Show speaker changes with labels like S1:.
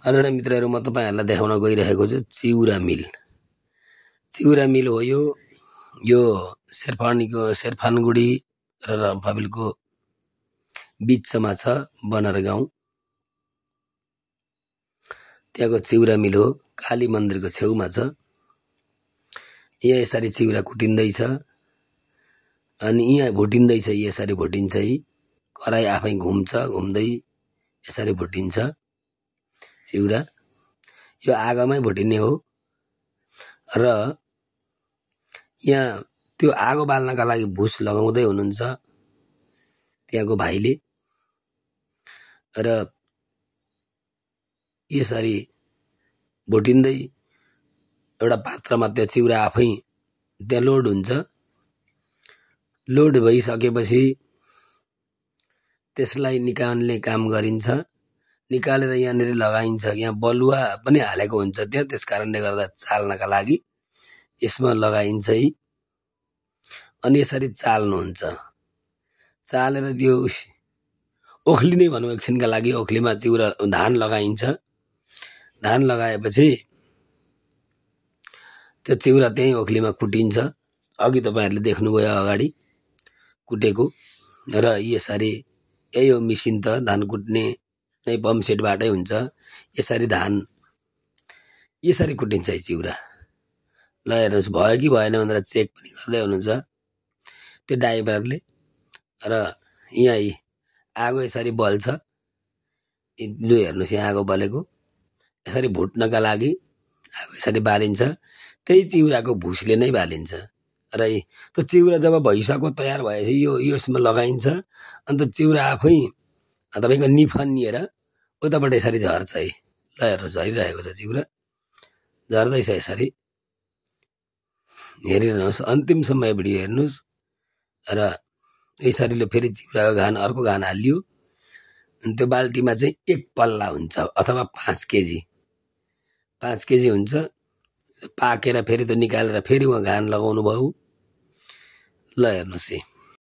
S1: आदरणीय मित्रहरू, म तपाईहरुलाई देखाउन गइरहेको छु चिउरा मिल। चिउरा मिल हो यो शेरफानगुडी र रम्फाबिलको बीचमा छ, बनर गाउँ। त्यहाँको चिउरा मिल हो, काली मन्दिरको छेउमा छ। यहाँ यसरी चिउरा कुटिँदैछ अनि यहाँ भुटिँदैछ। यसरी भुटिन्छ। कराई आफै घुम्छ, घुम्दै यसरी भुटिन्छ चिउरा। यो आगोमै भुटिने हो र यहाँ त्यो आगो बाल्नका लागि भुस लगाउँदै हुनुहुन्छ त्यहाँको भाइले। र यसरी भुटिँदै एउटा पात्रमा त्यो चिउरा आफै त्यहाँ लोड हुन्छ। लोड भइसकेपछि त्यसलाई निकाल्ने काम गरिन्छ। निकालेर यहाँनिर लगाइन्छ। यहाँ बलुवा पनि हालेको हुन्छ त्यहाँ, त्यसकारणले गर्दा चाल्नका लागि यसमा लगाइन्छ। अनि यसरी चाल्नुहुन्छ। चालेर त्यो ओखली नै भनौँ एकछिनका लागि, ओखलीमा चिउरा धान लगाइन्छ। धान लगाएपछि त्यो चिउरा त्यही ओखलीमा कुटिन्छ। अघि तपाईहरुले देख्नुभयो अगाडि कुटेको। र यसरी यही हो मिसिन त, धान कुट्ने नै पम्प सेटबाटै हुन्छ। यसरी धान यसरी कुटिन्छ चिउरा। ल हेर्नुहोस्, भयो कि भएन भनेर चेक पनि गर्दै हुनुहुन्छ त्यो ड्राइभरले। र यहाँ आगो यसरी बल्छ। लु हेर्नुहोस्, यहाँ आगो बलेको। यसरी भुट्नका लागि आगो यसरी बालिन्छ। त्यही चिउराको भुसले नै बालिन्छ। र त्यो चिउरा जब भइसक्यो, तयार भएपछि यसमा लगाइन्छ। अन्त चिउरा आफै तपाईको निफनिएर उताबाट यसरी झर्छ। ल हेर्नुहोस्, झरिरहेको छ चिउरा, झर्दैछ यसरी। हेरिरहनुहोस्, अन्तिमसम्म यो भिडियो हेर्नुहोस्। र यसरी फेरि चिउराको घान अर्को घान हालियो। अनि त्यो बाल्टीमा चाहिँ 1 पल्ला हुन्छ अथवा 5 केजी। 5 केजी हुन्छ। पाकेर फेरि त्यो निकालेर फेरि उहाँ घान लगाउनु भयो। ल हेर्नुहोस्,